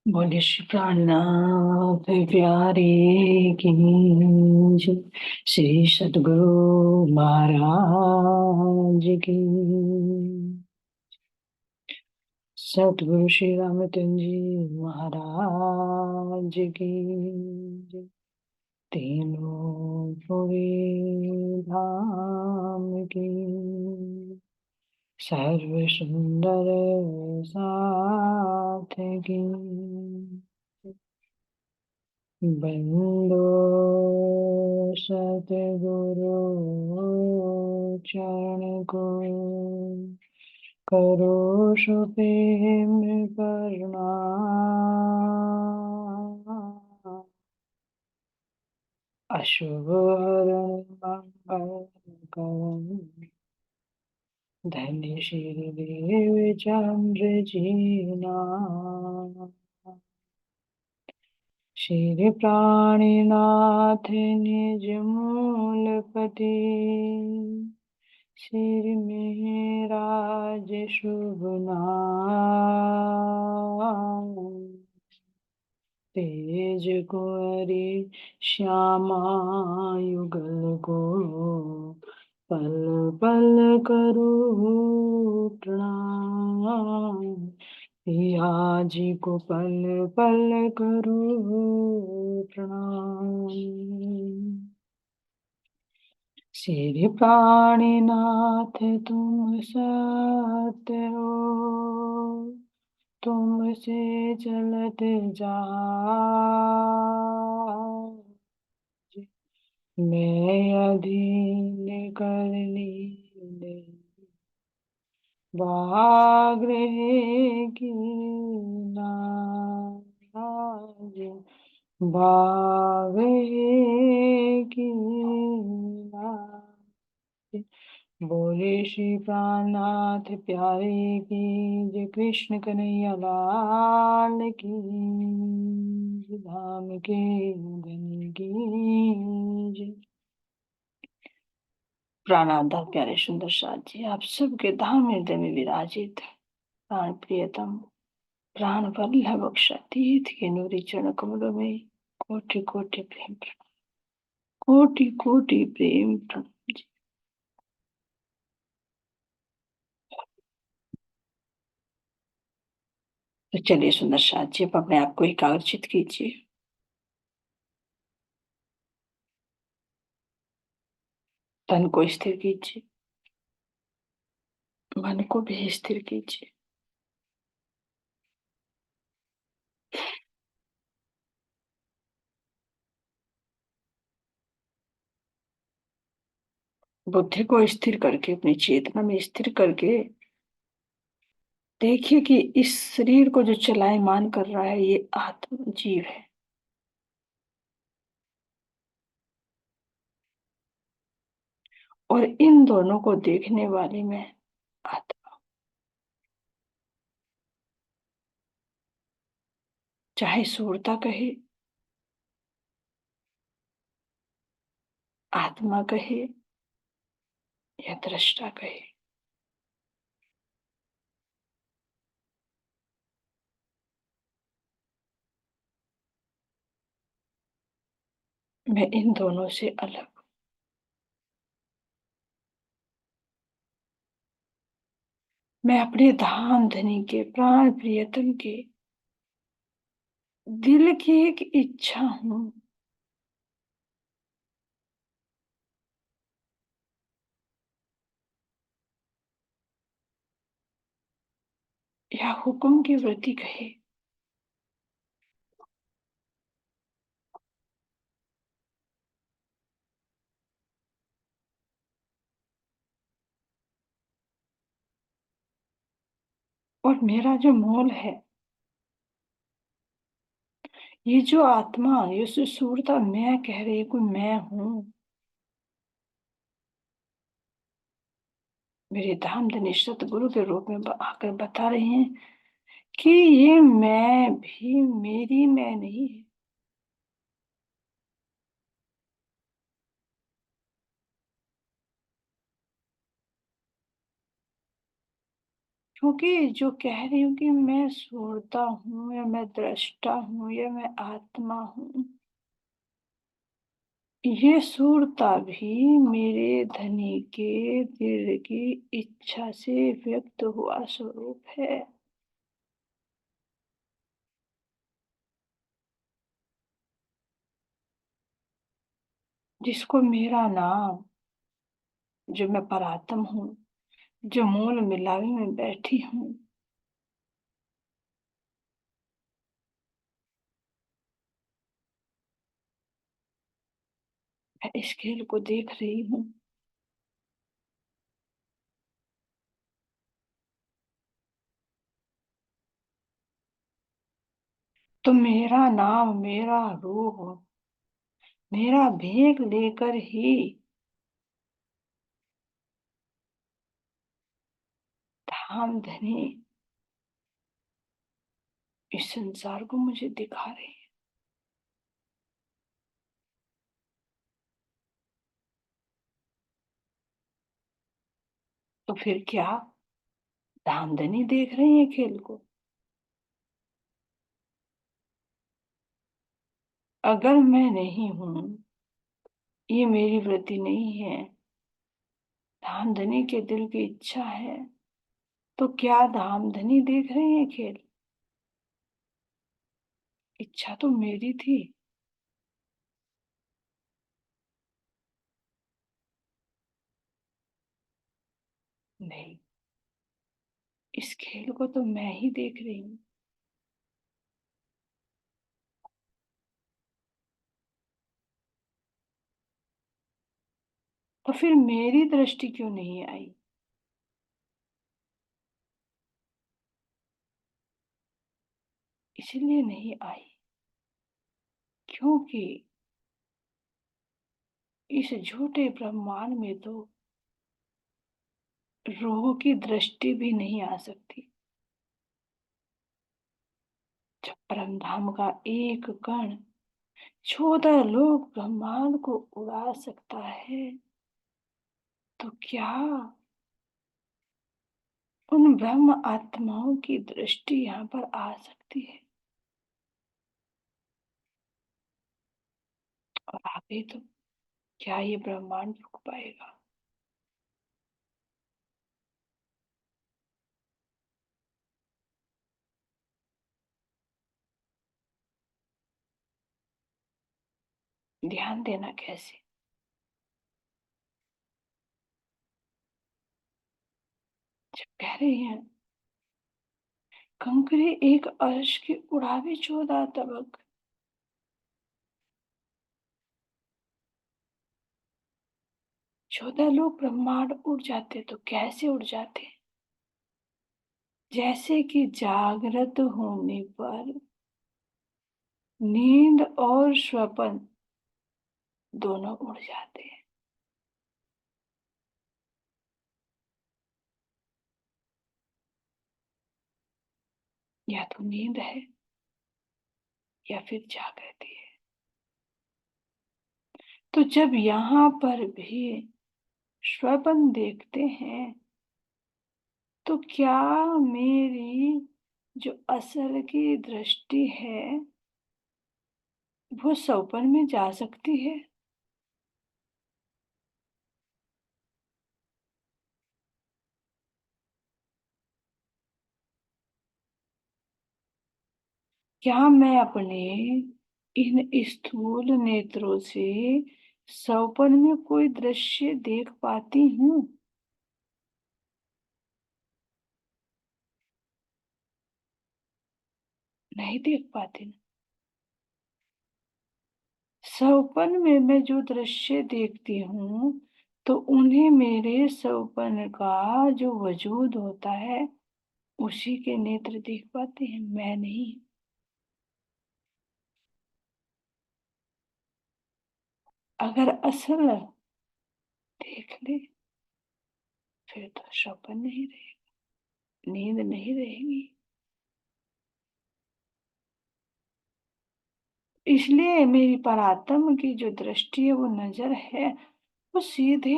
बोले श्री प्राणनाथ प्यारे की जय। श्री सद्गुरु महाराज की। सद्गुरु श्री रामचंद्र जी महाराज की जय। तीनों पुरी धाम की सर्व सुंदर साथ की बंदो सतगुरु चरण को करो सो प्रेम प्रणाम। अशुभ हरण मंगल करण धन्य श्री देव चंद्र जीना। श्री प्राणीनाथ निज मूलपति श्री मेहराज शुभ नाम। तेज कुंवरी श्यामा युगल को पल पल करो प्रणाम। पिया जी को पल पल करो प्रणाम। श्री प्राणीनाथ तुम सत्य हो तुमसे चलत जाए। मैं अधीन करनी वाग्रह की नाज बाग्रह की नाज। बोले श्री प्राणनाथ प्यारे की जय। कृष्ण कन्हैया लाल की जय। धाम के धन की जय। प्राणाधार प्यारे सुंदर साथ जी, आप सबके धाम हृदय में विराजित प्राण प्रियतम प्राण वल्लभ बख्शातीत के नूरी चरण कमलों में कोटि कोटि प्रेम प्रणाम। कोटि कोटि प्रेम प्रणाम जी। तो चलिए सुंदर साथ जी, आप अपने आप को एकाग्रचित कीजिए। तन को स्थिर कीजिए, मन को भी स्थिर कीजिए। बुद्धि को स्थिर करके, अपनी चेतना में स्थिर करके देखिए कि इस शरीर को जो चलायमान कर रहा है ये आत्म जीव है। और इन दोनों को देखने वाली मैं आत्मा। चाहे सूरता कहे, आत्मा कहे या दृष्टा कहे, मैं इन दोनों से अलग। मैं अपने धाम धनी के प्राण प्रियतम के दिल की एक इच्छा हूं या हुक्म की वृत्ति कहे। और मेरा जो मूल है, ये जो आत्मा, ये जो सूरता मैं कह रही हूँ मैं हूं, मेरे धाम धनी सतगुरु के रूप में आकर बता रहे हैं कि ये मैं भी मेरी मैं नहीं है। क्योंकि जो कह रही हूँ कि मैं सूरता हूँ या मैं दृष्टा हूँ या मैं आत्मा हूँ, ये सूरता भी मेरे धनी के दिल की इच्छा से व्यक्त हुआ स्वरूप है। जिसको मेरा नाम, जो मैं परात्म हूँ, जो मूल मिलावे में बैठी हूँ, मैं इस खेल को देख रही हूँ। तो मेरा नाम, मेरा रूप, मेरा भेद लेकर ही धाम धनी इस संसार को मुझे दिखा रहे हैं। तो फिर क्या धामधनी देख रहे हैं खेल को? अगर मैं नहीं हूं, ये मेरी वृत्ति नहीं है, धामधनी के दिल की इच्छा है, तो क्या धामधनी देख रहे हैं खेल? इच्छा तो मेरी थी। नहीं, इस खेल को तो मैं ही देख रही हूँ। तो फिर मेरी दृष्टि क्यों नहीं आई? इसलिए नहीं आई क्योंकि इस झूठे ब्रह्मांड में तो रूह की दृष्टि भी नहीं आ सकती। जब परम धाम का एक कण 14 लोग ब्रह्मांड को उड़ा सकता है, तो क्या उन ब्रह्म आत्माओं की दृष्टि यहाँ पर आ सकती है? और आगे तो क्या ये ब्रह्मांड रुक पाएगा? ध्यान देना कैसे? जब कह रहे हैं कंकरे एक अर्श की उड़ावे 14 तबक, 14 लोग ब्रह्मांड उड़ जाते तो कैसे उड़ जाते? जैसे कि जागृत होने पर नींद और स्वप्न दोनों उड़ जाते हैं। या तो नींद है या फिर जागृति है। तो जब यहाँ पर भी स्वप्न देखते हैं, तो क्या मेरी जो असल की दृष्टि है वो स्वप्न में जा सकती है? क्या मैं अपने इन स्थूल नेत्रों से स्वप्न में कोई दृश्य देख पाती हूँ? नहीं देख पाती। स्वप्न में मैं जो दृश्य देखती हूँ, तो उन्हें मेरे स्वप्न का जो वजूद होता है उसी के नेत्र देख पाते हैं, मैं नहीं। अगर असल देख ले, फिर तो स्वप्न नहीं रहेगा, नींद नहीं रहेगी। इसलिए मेरी परात्म की जो दृष्टि है, वो नजर है, वो सीधे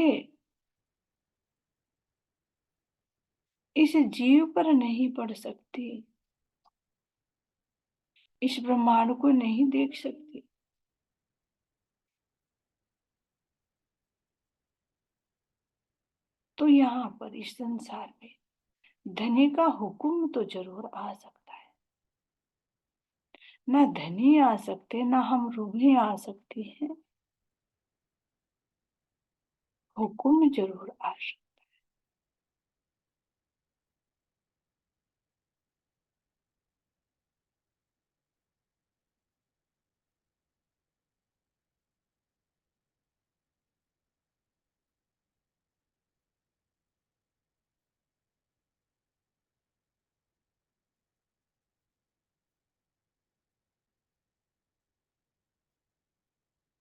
इस जीव पर नहीं पड़ सकती, इस ब्रह्मांड को नहीं देख सकती। तो यहाँ पर इस संसार में धनी का हुक्म तो जरूर आ सकता है। ना धनी आ सकते, ना हम रूहें आ सकती हैं, हुक्म जरूर आ सकता।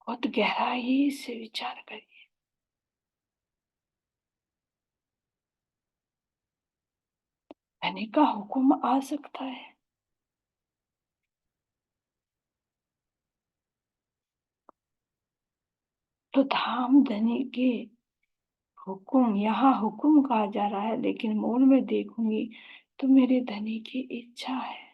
बहुत गहराई से विचार करिए। धनी का हुक्म आ सकता है, तो धाम धनी के हुक्म, यहाँ हुक्म कहा जा रहा है, लेकिन मूल में देखूंगी तो मेरे धनी की इच्छा है।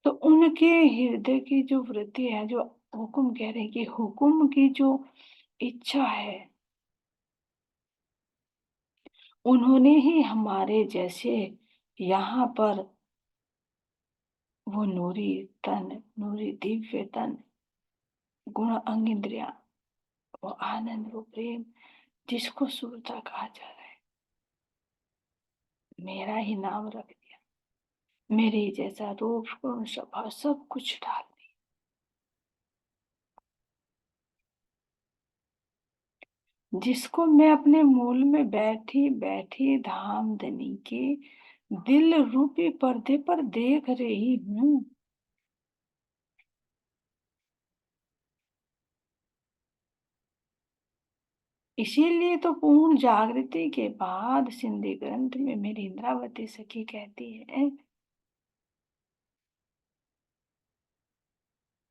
तो उनके हृदय की जो वृत्ति है, जो हुक्म कह रहे हैं कि हुक्म की जो इच्छा है, उन्होंने ही हमारे जैसे यहाँ पर वो नूरी तन, नूरी दिव्य तन, गुण अंग इंद्रिया, वो आनंद, वो प्रेम, जिसको सुरता कहा जा रहा है, मेरा ही नाम रख दिया, मेरे जैसा रूप गुण स्वभाव सब कुछ डाल दिया, जिसको मैं अपने मूल में बैठी बैठी धाम धनी के दिल रूपी पर्दे पर देख रही हूँ। इसीलिए तो पूर्ण जागृति के बाद सिंधी ग्रंथ में मेरी इंद्रावती सखी कहती है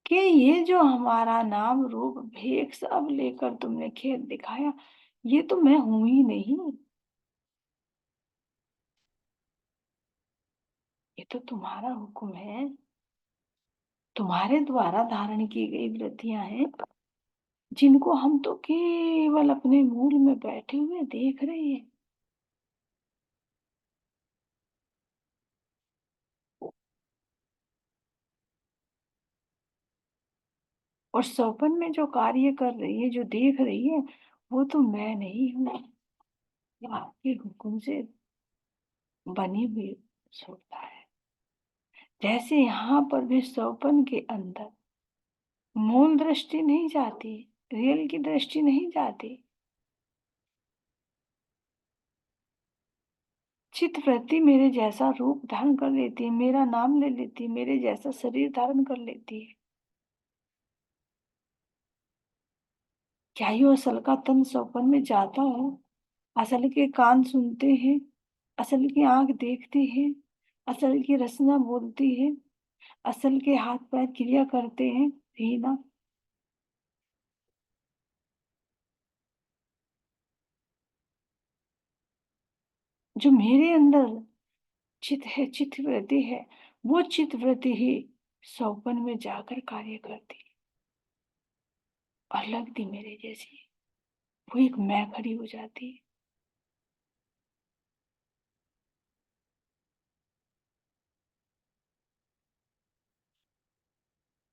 कि ये जो हमारा नाम रूप भेख सब लेकर तुमने खेल दिखाया, ये तो मैं हूं ही नहीं, ये तो तुम्हारा हुक्म है, तुम्हारे द्वारा धारण की गई वृत्तियां हैं, जिनको हम तो केवल अपने मूल में बैठे हुए देख रहे हैं। और सौपन में जो कार्य कर रही है, जो देख रही है, वो तो मैं नहीं हूँ, ये आपके हुक्म से बनी हुई सुरता है। जैसे यहाँ पर भी सौपन के अंदर मूल दृष्टि नहीं जाती, रियल की दृष्टि नहीं जाती, चित्त वृत्ति मेरे जैसा रूप धारण कर लेती है, मेरा नाम ले लेती है, मेरे जैसा शरीर धारण कर लेती है। क्या यो असल का तन सौपन में जाता है? असल के कान सुनते हैं, असल की आंख देखती है, असल की रसना बोलती है, असल के हाथ पैर क्रिया करते हैं, ही ना? जो मेरे अंदर चित है, चित्त वृत्ति है, वो चित्त वृत्ति ही सौपन में जाकर कार्य करती है। और लगती मेरे जैसी, वो एक मैं खड़ी हो जाती है।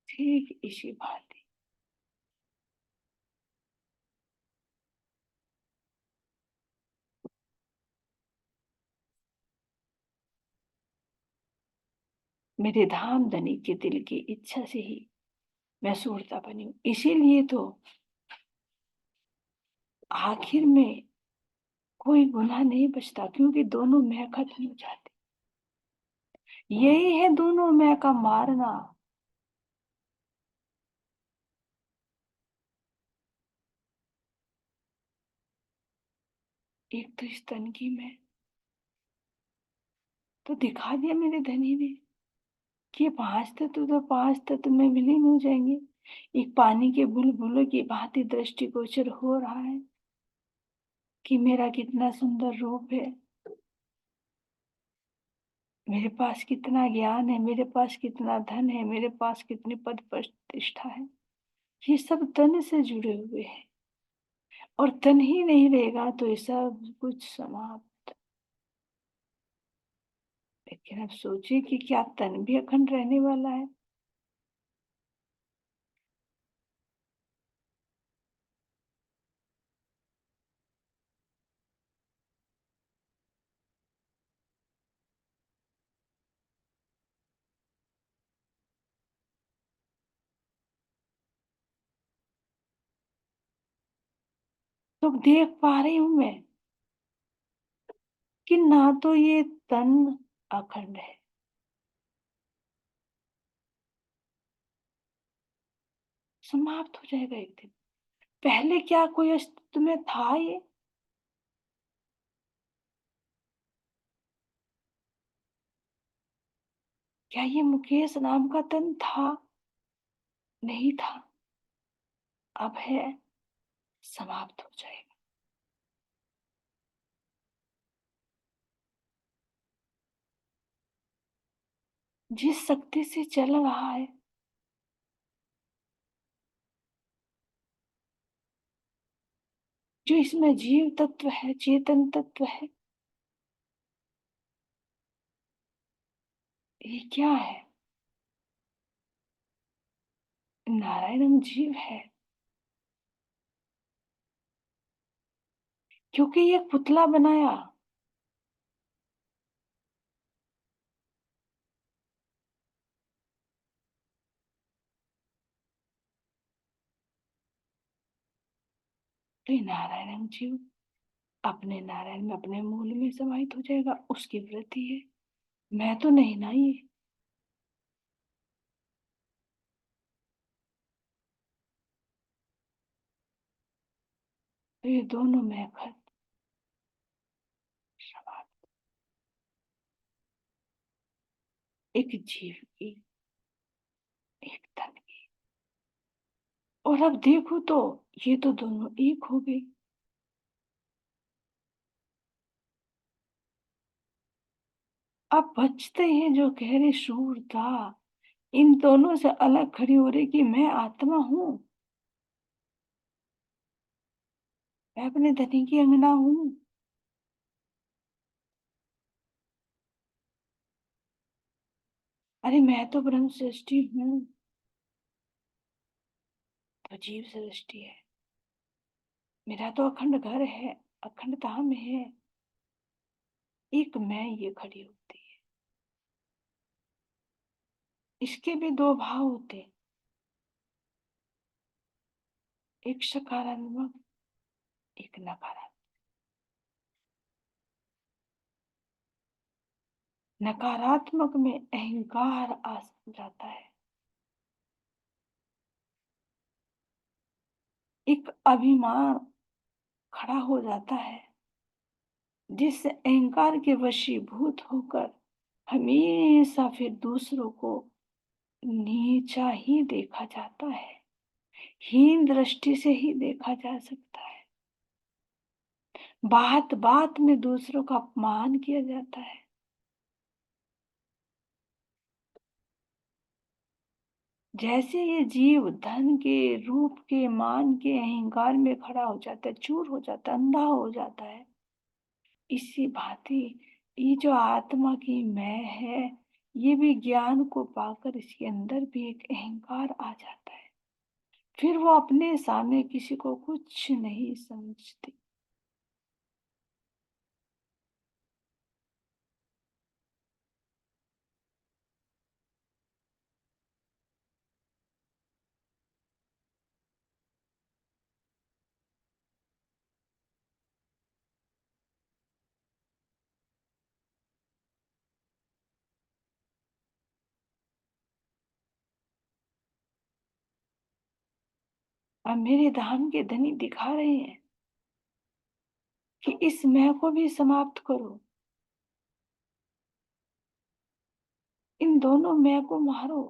ठीक इसी भांति मेरे धाम धनी के दिल की इच्छा से ही मैं सूरता बनी हूँ। इसीलिए तो आखिर में कोई गुनाह नहीं बचता, क्योंकि दोनों मैं खत्म हो जाते। यही है दोनों मैं का मारना। एक तो इस तन की मैं, तो दिखा दिया मेरे धनी ने, कि 5 तत्व तो 5 तत्व में विलीन हो जाएंगे। एक पानी के बुलबुलों की भांति दृष्टिगोचर हो रहा है कि मेरा कितना सुंदर रूप है, मेरे पास कितना ज्ञान है, मेरे पास कितना धन है, मेरे पास कितनी पद प्रतिष्ठा है। ये सब तन से जुड़े हुए हैं, और तन ही नहीं रहेगा तो ये सब कुछ समाप्त। लेकिन अब सोचिए कि क्या तन भी अखंड रहने वाला है? तो देख पा रही हूं मैं कि ना तो ये तन अखंड है, समाप्त हो जाएगा एक दिन। पहले क्या कोई अस्तित्व में था ये? क्या ये मुकेश नाम का तन था? नहीं था। अब है, समाप्त हो जाएगा। जिस शक्ति से चल रहा है, जो इसमें जीव तत्व है, चेतन तत्व है, ये क्या है? नारायण जीव है। क्योंकि ये पुतला बनाया। तो ये नारायण जीव अपने नारायण में, अपने मूल में समाहित हो जाएगा, उसकी वृत्ति है। मैं तो नहीं ना ये। तो ये दोनों में खत समाप्त। एक जीव की, एक तन की। और अब देखो तो ये तो दोनों एक हो गई। अब बचते हैं जो गहरे शूरता, इन दोनों से अलग खड़ी हो रही कि मैं आत्मा हूँ, मैं अपने धनी की अंगना हूँ। अरे मैं तो ब्रह्म सृष्टि हूँ। तो जीव सृष्टि है। मेरा तो अखंड घर है, अखंड धाम है। एक मैं ये खड़ी होती है। इसके भी दो भाव होते, एक सकारात्मक, एक नकारात्मक। नकारात्मक में अहंकार आ जाता है, एक अभिमान खड़ा हो जाता है, जिससे अहंकार के वशीभूत होकर हमेशा फिर दूसरों को नीचा ही देखा जाता है, हीन दृष्टि से ही देखा जा सकता है। बात बात में दूसरों का अपमान किया जाता है। जैसे ये जीव धन के, रूप के, मान के अहंकार में खड़ा हो जाता है, चूर हो जाता है, अंधा हो जाता है, इसी भांति ये जो आत्मा की मैं है, ये भी ज्ञान को पाकर इसके अंदर भी एक अहंकार आ जाता है। फिर वो अपने सामने किसी को कुछ नहीं समझती। अब मेरे धाम के धनी दिखा रहे हैं कि इस मैं को भी समाप्त करो। इन दोनों मैं को मारो,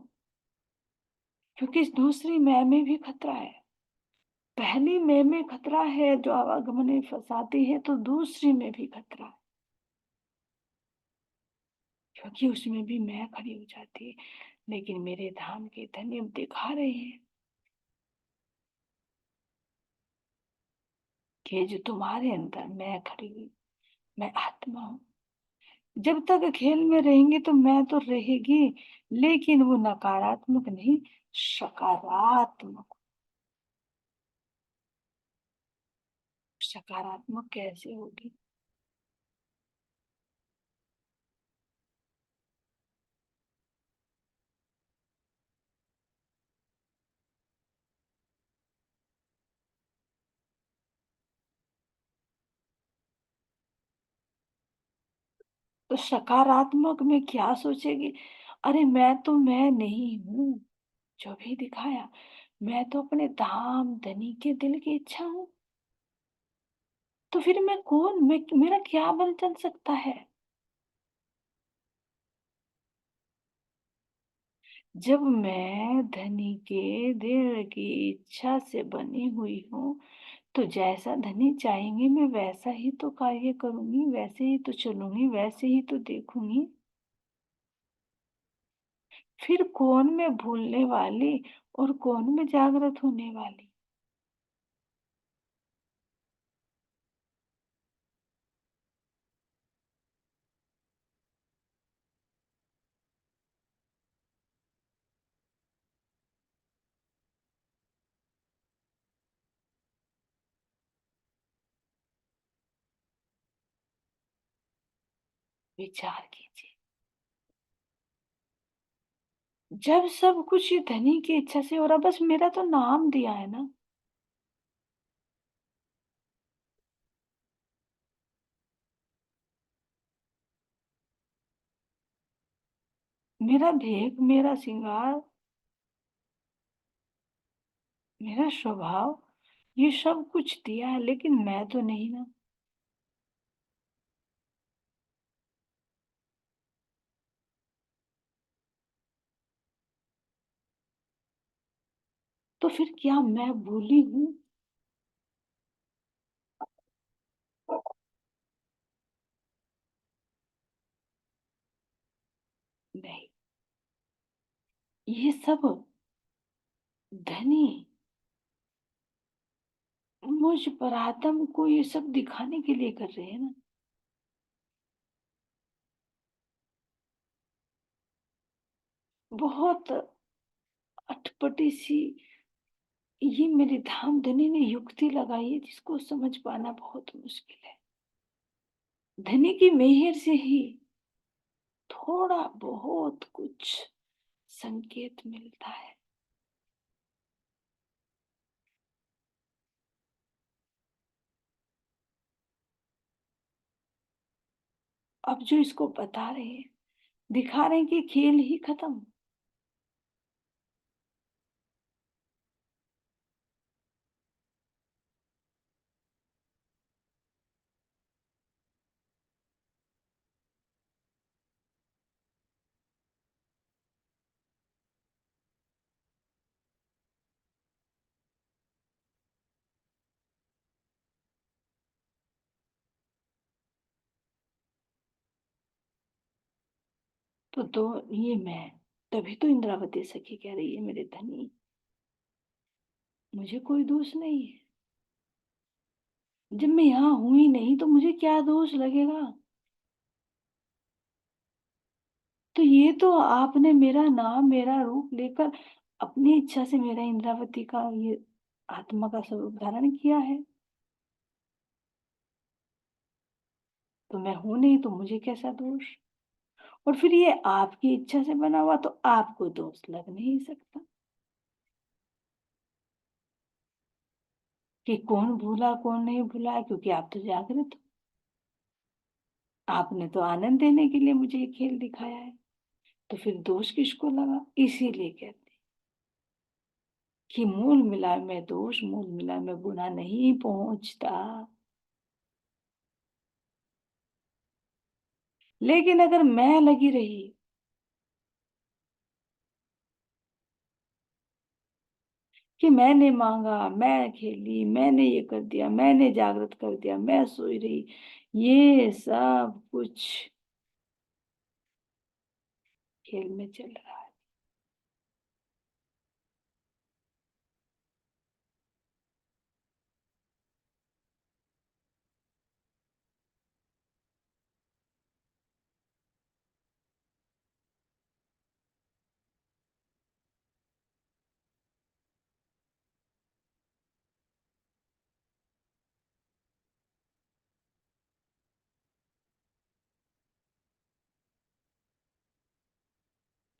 क्योंकि इस दूसरी मैं में भी खतरा है। पहली मैं में खतरा है जो आवागमन फंसाती है, तो दूसरी में भी खतरा है, क्योंकि उसमें भी मैं खड़ी हो जाती है। लेकिन मेरे धाम के धन्य दिखा रहे हैं कि जो तुम्हारे अंदर मैं खड़ी हुई, मैं आत्मा हूं। जब तक खेल में रहेंगे तो मैं तो रहेगी, लेकिन वो नकारात्मक नहीं, सकारात्मक। सकारात्मक कैसे होगी? तो सकारात्मक में क्या सोचेगी? अरे मैं तो मैं नहीं हूँ, जो भी दिखाया, मैं तो अपने धाम धनी के दिल की इच्छा हूँ। तो फिर मैं कौन, मैं मेरा क्या बल चल सकता है? जब मैं धनी के दिल की इच्छा से बनी हुई हूँ, तो जैसा धनी चाहेंगे मैं वैसा ही तो कार्य करूंगी, वैसे ही तो चलूंगी, वैसे ही तो देखूंगी। फिर कौन मैं भूलने वाली और कौन मैं जागृत होने वाली? विचार कीजिए। जब सब कुछ ये धनी की इच्छा से हो रहा, बस मेरा तो नाम दिया है ना। मेरा भेद, मेरा श्रृंगार, मेरा स्वभाव, ये सब कुछ दिया है, लेकिन मैं तो नहीं ना। तो फिर क्या मैं भूली हूँ? नहीं, ये सब धनी मुझ परात्म को ये सब दिखाने के लिए कर रहे हैं ना। बहुत अटपटी सी ये मेरे धाम धनी ने युक्ति लगाई है, जिसको समझ पाना बहुत मुश्किल है। धनी की मेहर से ही थोड़ा बहुत कुछ संकेत मिलता है। अब जो इसको बता रहे हैं, दिखा रहे हैं कि खेल ही खत्म। तो ये मैं, तभी तो इंद्रावती सखी कह रही है मेरे धनी, मुझे कोई दोष नहीं है। जब मैं यहाँ हूं ही नहीं तो मुझे क्या दोष लगेगा? तो ये तो आपने मेरा नाम, मेरा रूप लेकर अपनी इच्छा से मेरा इंद्रावती का ये आत्मा का स्वरूप धारण किया है। तो मैं हूं नहीं तो मुझे कैसा दोष? और फिर ये आपकी इच्छा से बना हुआ, तो आपको दोष लग नहीं सकता कि कौन भूला कौन नहीं भूला है, क्योंकि आप तो जागृत हो। आपने तो आनंद देने के लिए मुझे ये खेल दिखाया है। तो फिर दोष किसको लगा? इसीलिए कहते हैं कि मूल मिला में दोष, मूल मिला में गुना नहीं पहुंचता। लेकिन अगर मैं लगी रही कि मैंने मांगा, मैं खेली, मैंने ये कर दिया, मैंने जागृत कर दिया, मैं सोई रही, ये सब कुछ खेल में चल रहा है।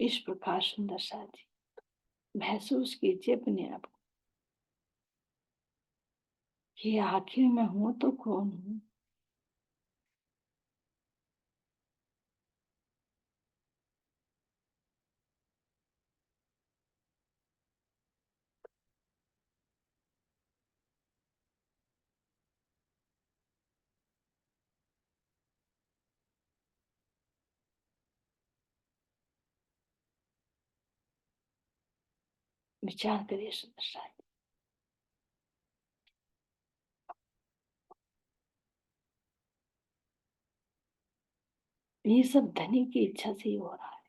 इस प्रकार सुंदर सा जी महसूस कीजिए अपने आप को कि आखिर मैं हूं तो कौन हूं। विचार करिए सुंदर सा जी। ये सब धनी की इच्छा से ही हो रहा है।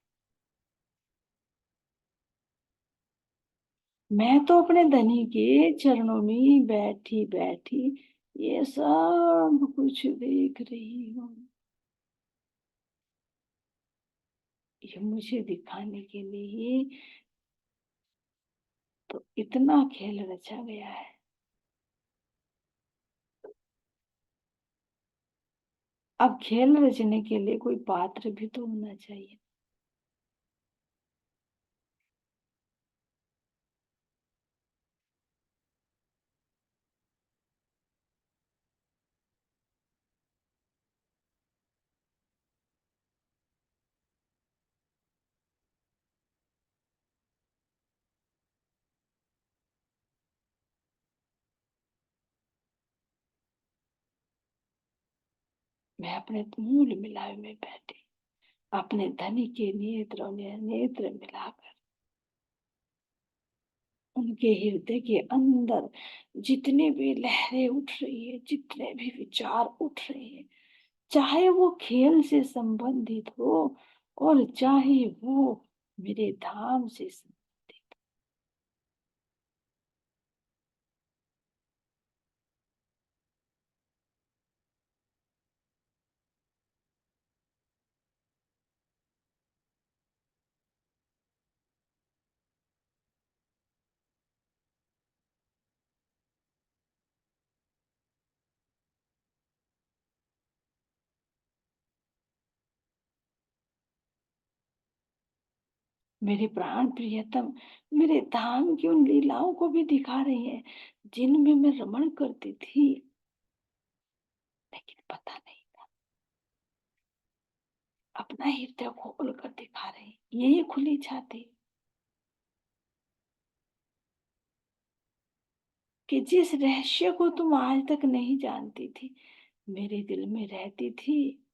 मैं तो अपने धनी के चरणों में बैठी बैठी ये सब कुछ देख रही हूँ। ये मुझे दिखाने के लिए ही तो इतना खेल रचा गया है। अब खेल रचने के लिए कोई पात्र भी तो होना चाहिए। मैं अपने मूल मिलावे में बैठी अपने धनी के नेत्रों ने नेत्र मिलाकर उनके हृदय के अंदर जितनी भी लहरें उठ रही है, जितने भी विचार उठ रहे हैं, चाहे वो खेल से संबंधित हो और चाहे वो मेरे धाम से संबंधित। मेरे प्राण प्रियतम मेरे धाम की उन लीलाओं को भी दिखा रही हैं जिनमें मैं रमण करती थी, लेकिन पता नहीं था। अपना हृदय खोल कर दिखा रही, यही खुली छाती कि जिस रहस्य को तुम आज तक नहीं जानती थी मेरे दिल में रहती थी।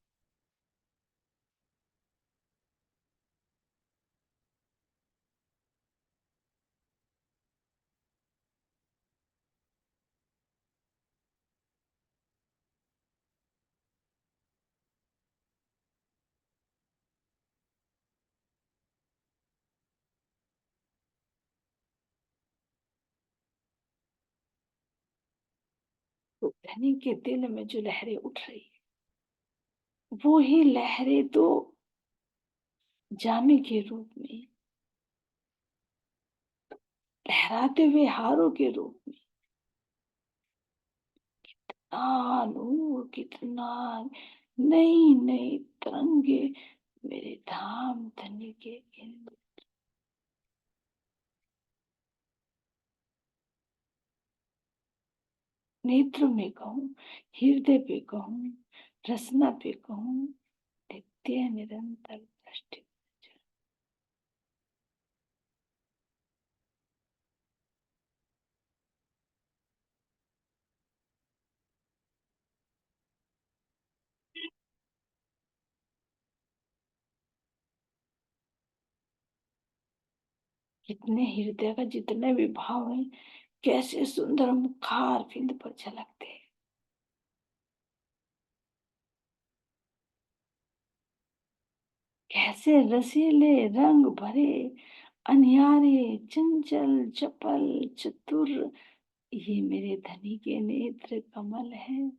तो धनी के दिल में जो लहरें उठ रही है वो ही लहरें तो जामे के रूप में, लहराते हुए हारों के रूप में, नूर कितना नई नई तरंगे मेरे धाम धनी के इन नेत्र में कहूँ, हृदय पे कहूँ, रसना पे कहूँ, नित्य निरंतर दृष्टि। कितने हृदय का जितने भी भाव है, कैसे सुंदर मुखार बिंद पर झलकते हैं। कैसे रसीले रंग भरे, अनियारे, चंचल, चपल, चतुर, ये मेरे धनी के नेत्र कमल है।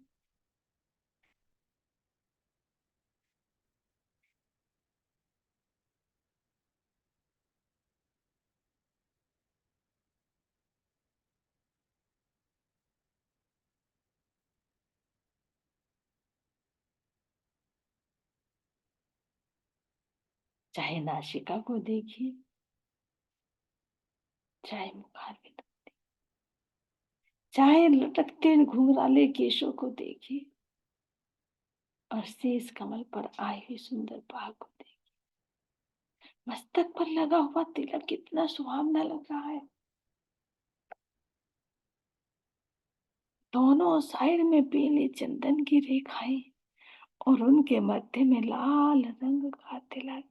चाहे नासिका को देखिए, चाहे मुखार बिंद, चाहे लटकते घुंघराले केशों को देखिए, और शेष कमल पर आई हुई सुंदर बाह को देखिए। मस्तक पर लगा हुआ तिलक कितना सुहावना लग रहा है। दोनों साइड में पीले चंदन की रेखाएं, और उनके मध्य में लाल रंग का तिलक।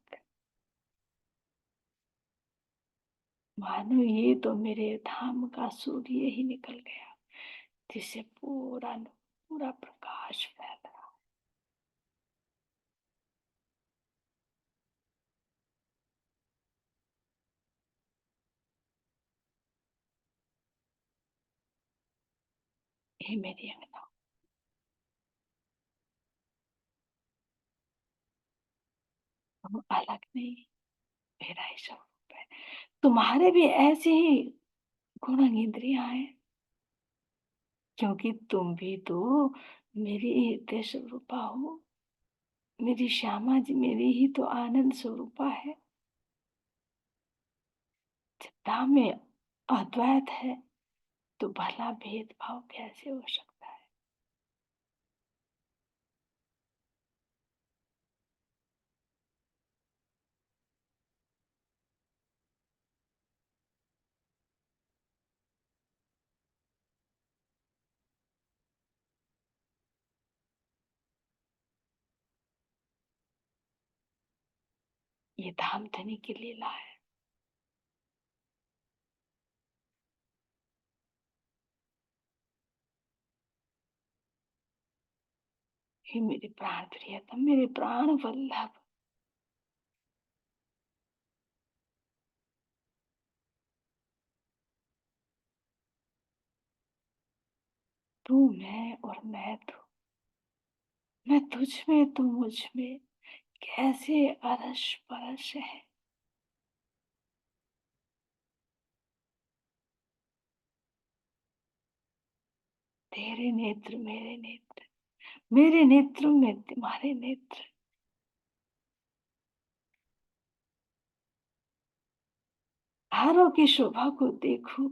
मानो ये तो मेरे धाम का सूर्य ही निकल गया, जिसे पूरा पूरा प्रकाश फैल रहा। हे मेरी अंगना, तुम अलग नहीं, मेरा ही स्वरूप है। तुम्हारे भी ऐसे ही गुण इंद्रियां हैं, क्योंकि तुम भी तो मेरी हृदय स्वरूपा हो। मेरी श्यामा जी मेरी ही तो आनंद स्वरूपा है। चित्ता में अद्वैत है, तो भला भेदभाव कैसे हो सकता है। ये धाम धनी की लीला है। हे मेरे प्राण प्रियतम, मेरे प्राण वल्लभ, तू मैं और मैं तू, मैं तुझ में तू मुझ में, कैसे अरस परस है। तेरे नेत्र मेरे नेत्र, मेरे नेत्र में तुम्हारे नेत्र। हारों की शोभा को देखूं,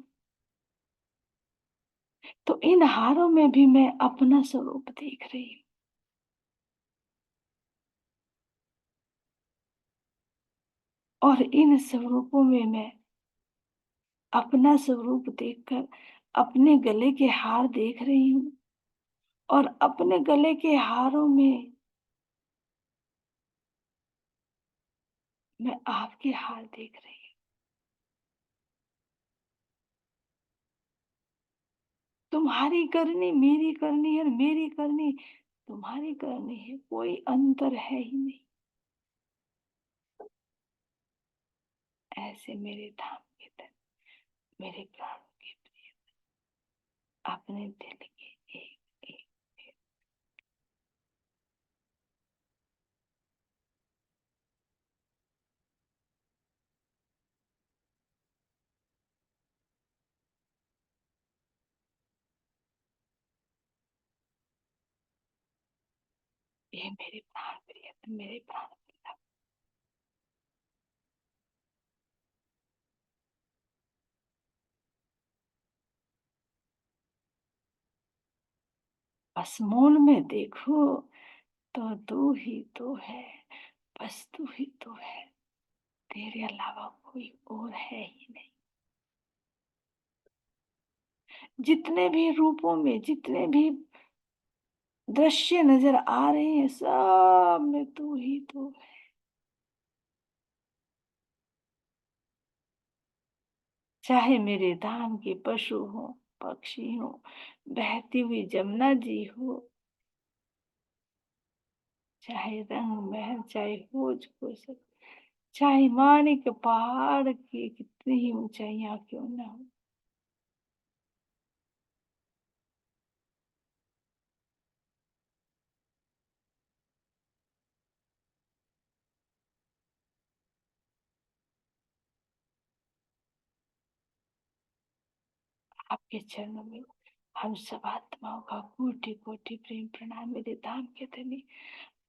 तो इन हारों में भी मैं अपना स्वरूप देख रही हूँ। और इन स्वरूपों में मैं अपना स्वरूप देखकर अपने गले के हार देख रही हूँ, और अपने गले के हारों में मैं आपके हार देख रही हूँ। तुम्हारी करनी मेरी करनी है, मेरी करनी तुम्हारी करनी है, कोई अंतर है ही नहीं। ऐसे मेरे धाम के धन, मेरे प्राणों के प्रिय, अपने दिल के एक एक, ये मेरे प्राण प्रिय, मेरे प्राण प्रिय। बस मूल में देखो तो तू ही तो है, बस तू ही तो है, तेरे अलावा कोई और है ही नहीं। जितने भी रूपों में जितने भी दृश्य नजर आ रहे हैं, सब में तू ही तो है। चाहे मेरे धाम के पशु हो, पक्षी हो, बहती हुई जमुना जी हो, चाहे रंग महल, चाहे होज कोसत, चाहे मानिक पहाड़ की कितनी ही ऊंचाइयां क्यों ना हो, आपके चरणों में हम सब आत्माओं का कोटि कोटि प्रेम प्रणाम। मेरे धाम के धनी,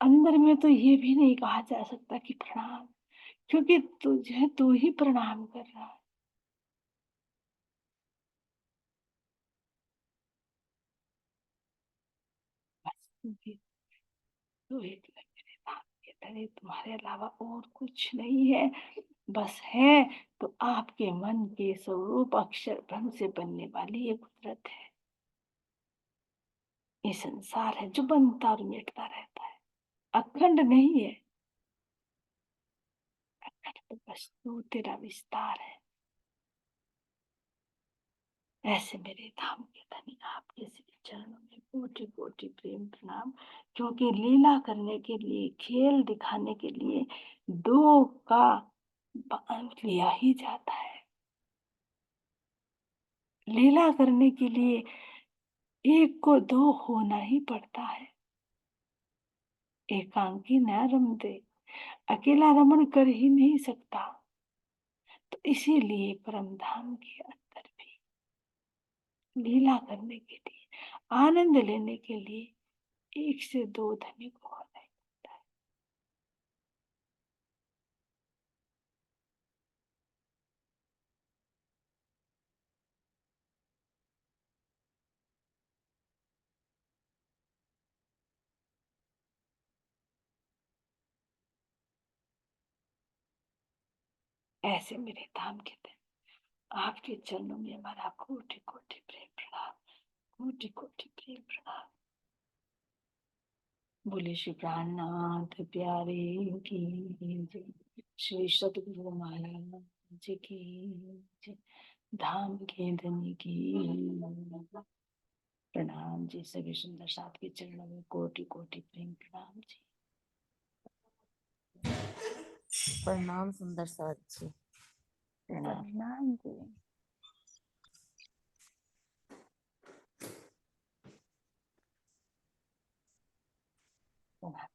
अंदर में तो ये भी नहीं कहा जा सकता कि प्रणाम, क्योंकि तुझे तू ही प्रणाम कर रहा है। बस तू एक मेरे धाम के धनी, तुम्हारे अलावा और कुछ नहीं है। बस है तो आपके मन के स्वरूप अक्षर ब्रह्म से बनने वाली ये कुदरत है, ये संसार है जो बनता और मिटता रहता है, अखंड नहीं है। अखंड तो बस तू, तेरा विस्तार है। ऐसे मेरे धाम के धनी, आपके श्री चरणों में कोटि कोटि प्रेम प्रणाम। क्योंकि लीला करने के लिए, खेल दिखाने के लिए दो का लिया ही जाता है। लीला करने के लिए एक को दो होना ही पड़ता है। एकांकी न रमते, अकेला रमण कर ही नहीं सकता। तो इसीलिए परम धाम के अंदर भी लीला करने के लिए, आनंद लेने के लिए एक से दो धनी को होना ही पड़ता है। ऐसे मेरे धाम के दिन आपके चरणों में हमारा कोटि कोटि प्रेम प्रणाम, कोटि कोटि प्रेम प्रणाम। बोले श्री प्राणनाथ प्यारे की जय, श्री सतगुरु महाराज की जय, धाम के धनी की प्रणाम जी। सभी सुंदर साथ के चरणों में कोटि कोटि प्रेम प्रणाम जी। प्रणाम सुंदर साथ जी। प्रणाम जी। प्रणाम।